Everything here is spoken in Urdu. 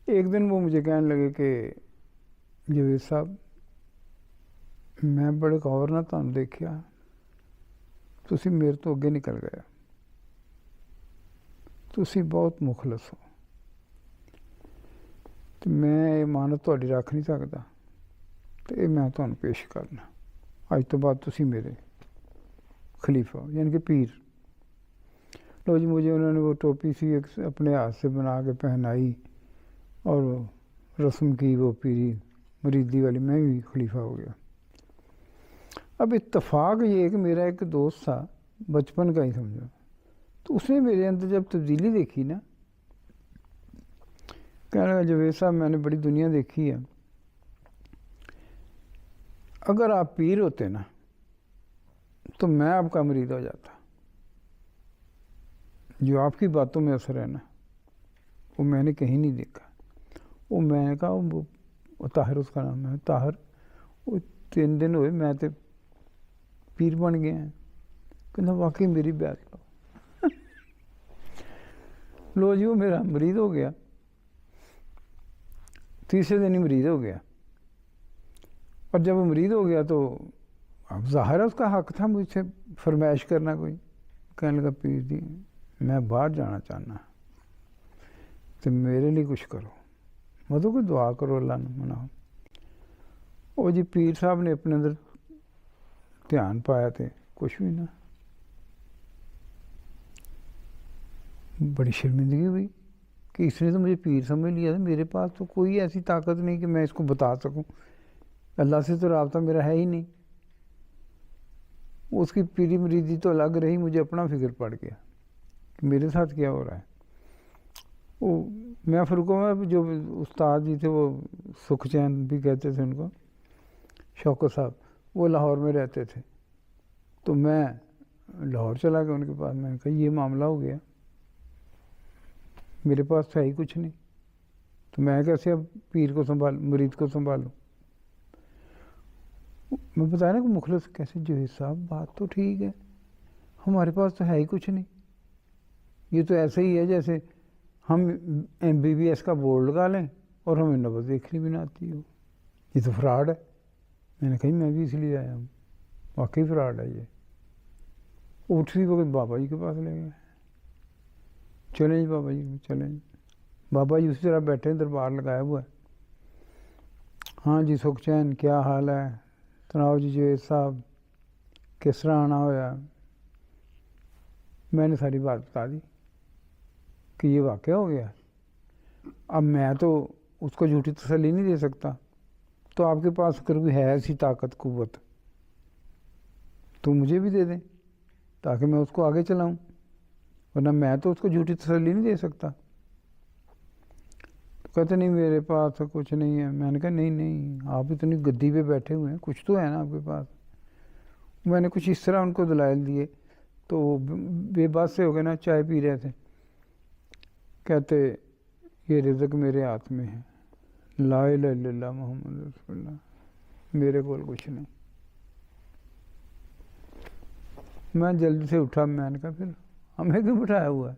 ایک دن وہ مجھے کہنے لگے کہ جاوید صاحب میں بڑے غور نہ تہن دیکھا تسی میرے تو اگے نکل گئے تسی بہت مخلص ہو تو میں امانت تہاڈی رکھ نہیں سکتا تو یہ میں تہانوں پیش کرنا اج تو بعد تسی میرے خلیفہ ہو یعنی کہ پیر۔ لو جی مجھے انہوں نے وہ ٹوپی سی ایک اپنے ہاتھ سے بنا کے پہنائی اور رسم کی وہ پیری مریدی والی، میں بھی خلیفہ ہو گیا۔ اب اتفاق یہ ہے کہ میرا ایک دوست تھا بچپن کا ہی سمجھو، تو اس نے میرے اندر جب تبدیلی دیکھی نا، کہنے لگا جاوید صاحب میں نے بڑی دنیا دیکھی ہے، اگر آپ پیر ہوتے نا تو میں آپ کا مرید ہو جاتا، جو آپ کی باتوں میں اثر ہے نا وہ میں نے کہیں نہیں دیکھا۔ وہ میں نے کہا وہ طاہر اس کا نام ہے، طاہر وہ 3 دن ہوئے میں تو پیر بن گیا ہیں، کہنا واقعی میری بیعت لو۔ لو جی وہ میرا مرید ہو گیا، تیسرے دن ہی مرید ہو گیا، اور جب وہ مرید ہو گیا تو اب ظاہر ہے اس کا حق تھا مجھ سے فرمائش کرنا کوئی۔ کہنے لگا پیر جی میں باہر جانا چاہنا تو میرے لیے کچھ کرو، مطلب کوئی دعا کرو، اللہ نے مناؤ۔ وہ جی پیر صاحب نے اپنے اندر دھیان پایا تھے، کچھ بھی نہ، بڑی شرمندگی ہوئی کہ اس نے تو مجھے پیر سمجھ لیا تھا، میرے پاس تو کوئی ایسی طاقت نہیں کہ میں اس کو بتا سکوں، اللہ سے تو رابطہ میرا ہے ہی نہیں۔ اس کی پیری مریدی تو الگ رہی، مجھے اپنا فکر پڑ گیا کہ میرے ساتھ کیا ہو رہا ہے۔ وہ میں فرقوں میں جو استاد جی تھے وہ سکھ چین بھی کہتے تھے ان کو، شوکت صاحب، وہ لاہور میں رہتے تھے، تو میں لاہور چلا گیا ان کے پاس۔ میں نے کہا یہ معاملہ ہو گیا، میرے پاس تو ہے ہی کچھ نہیں، تو میں کیسے اب پیر کو مرید کو سنبھالوں؟ میں بتایا نا کہ مخلص کیسے، جاوید صاحب بات تو ٹھیک ہے، ہمارے پاس تو ہے ہی کچھ نہیں، یہ تو ایسے ہی ہے جیسے ہم MBBS کا بورڈ لگا لیں اور ہمیں نبض دیکھنی بھی نہ آتی ہو، یہ تو فراڈ ہے۔ میں نے کہا میں بھی اس لیے آیا ہوں، واقعی فراڈ ہے یہ۔ اٹھتی وقت بابا جی کے پاس لے گئے، چلیں جی بابا جی چلیں جی۔ بابا جی اسی طرح بیٹھے دربار لگایا ہوا ہے، ہاں جی سکھ چین کیا حال ہے، سناؤ جی جاوید صاحب کس طرح آنا ہوا؟ میں نے ساری بات بتا دی کہ یہ واقعہ ہو گیا۔ اب میں تو اس کو جھوٹی تسلی نہیں دے سکتا، تو آپ کے پاس اگر کوئی ہے ایسی طاقت قوت تو مجھے بھی دے دیں تاکہ میں اس کو آگے چلاؤں، ورنہ میں تو اس کو جھوٹی تسلی نہیں دے سکتا۔ تو کہتے نہیں میرے پاس کچھ نہیں ہے۔ میں نے کہا نہیں آپ اتنی گدی پہ بیٹھے ہوئے ہیں، کچھ تو ہے نا آپ کے پاس۔ میں نے کچھ اس طرح ان کو دلائل دیے تو وہ بے بس سے ہو گئے نا، چائے پی رہے تھے، کہتے یہ رزق میرے ہاتھ میں ہے، لا الہ الا اللہ محمد رسول اللہ، میرے کول کچھ نہیں۔ میں جلدی سے اٹھا، میں نے کہا پھر ہمیں کیوں بٹھایا ہوا ہے؟